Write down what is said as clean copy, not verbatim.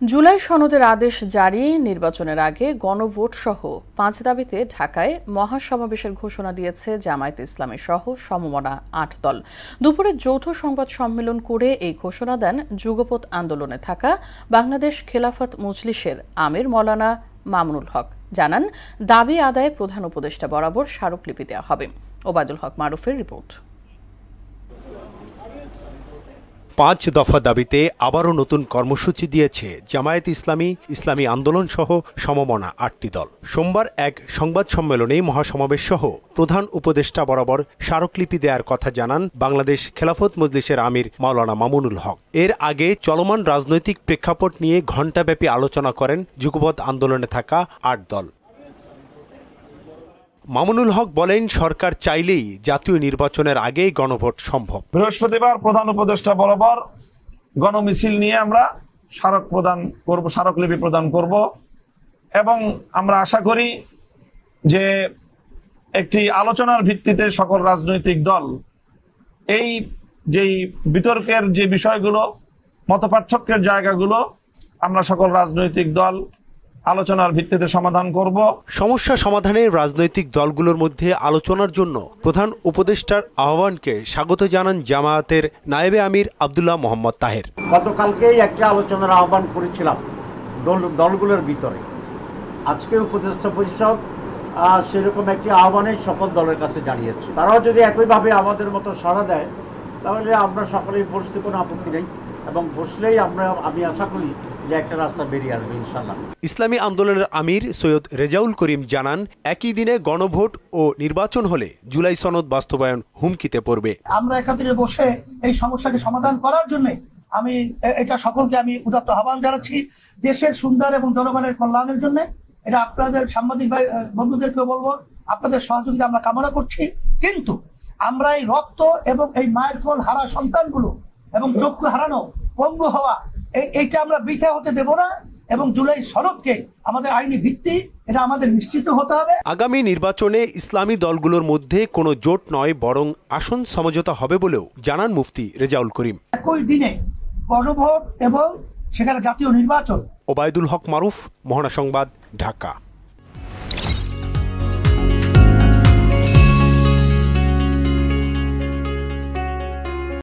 জুলাই সনদের আদেশ জারি, নির্বাচনের আগে গণভোট সহ 5 দাবিতে ঢাকায় মহাসমাবেশের ঘোষণা দিয়েছে জামায়াতে ইসলামী সহ সমমনা 8 দল। দুপুরে যৌথ সংবাদ সম্মেলন করে এই ঘোষণা দেন যুগপৎ আন্দোলনে থাকা বাংলাদেশ খেলাফত মজলিসের আমির মাওলানা মামুনুল হক। জানান, দাবি আদায়ে প্রধান উপদেষ্টা বরাবর স্মারকলিপি দেওয়া হবে। ওবায়দুল হক মারুফের রিপোর্ট। 5 দফা দাবিতে আবারও নতুন কর্মসূচি দিয়েছে জামায়াত ইসলামী, ইসলামী আন্দোলন সহ সমমনা 8টি দল। সোমবার এক সংবাদ সম্মেলনে মহাসমাবেশ সহ প্রধান উপদেষ্টা বরাবর স্মারকলিপি দেওয়ার কথা জানান বাংলাদেশ খেলাফত মজলিসের আমির মাওলানা মামুনুল হক। এর আগে চলমান রাজনৈতিক প্রেক্ষাপট নিয়ে ঘণ্টাব্যাপী আলোচনা করেন যুগপৎ আন্দোলনে থাকা 8 দল। মামুনুল হক বলেন, সরকার চাইলেই জাতীয় নির্বাচনের আগেই গণভোট সম্ভব। বৃহস্পতিবার প্রধান উপদেষ্টা বরাবর গণমিছিল নিয়ে আমরা স্মারকলিপি প্রদান করব এবং আমরা আশা করি যে একটি আলোচনার ভিত্তিতে সকল রাজনৈতিক দল এই যেই বিতর্কের যে বিষয়গুলো, মতপার্থক্যের জায়গাগুলো আমরা সকল রাজনৈতিক দল আলোচনার ভিত্তিতে সমাধান করব। সমস্যা সমাধানে রাজনৈতিক দলগুলোর মধ্যে আলোচনার জন্য প্রধান উপদেষ্টার আহ্বানকে স্বাগত জানান জামায়াতের নায়েবে আমির আব্দুল্লাহ মোহাম্মদ তাহের। গতকালকেই একটা আলোচনার আহ্বান করেছিলাম দলগুলোর ভিতরে। আজকে উপদেষ্টা পরিষদ সেরকম একটি আহ্বানে সকল দলের কাছে জানিয়েছে। তারাও যদি একইভাবে আমাদের মতো সাড়া দেয় তাহলে আমরা সকলেই বসতে কোনো আপত্তি নেই এবং বসলেই আমি আশা করি যে একটা রাস্তা বেরিয়ে আসবে ইনশাআল্লাহ। ইসলামী আন্দোলনের আমির সৈয়দ রেজাউল করিম জানান, একই দিনে গণভোট ও নির্বাচন হলে জুলাই সনদ বাস্তবায়ন হুমকিতে পড়বে। আমরা একাত্রে বসে এই সমস্যাকে সমাধান করার জন্য আমি এটা সকলকে আমি উদাত্ত আহ্বান জানাচ্ছি। দেশের সুন্দর এবং জনগণের কল্যাণের জন্য এটা আপনাদের সাংবাদিক ভাই বন্ধুদেরকে বলবো, আপনাদের সহযোগিতা আমরা কামনা করছি। কিন্তু আমরা এই রক্ত এবং এই মায়ের কোল হারা সন্তানগুলো এবং চক্ষু হারানো, পঙ্গু হওয়া, এইটা আমরা বৃথা হতে দেব না এবং জুলাই সনদকে আমাদের আইনি ভিত্তি এটা আমাদের নিশ্চিত হতে হবে। আগামী নির্বাচনে ইসলামী দলগুলোর মধ্যে কোনো জোট নয়, বরং আসন সমঝোতা হবে বলেও জানান মুফতি রেজাউল করিম। একই দিনে গণভোট এবং সেখানে জাতীয় নির্বাচন। ওবায়দুল হক মারুফ, মোহনা সংবাদ, ঢাকা।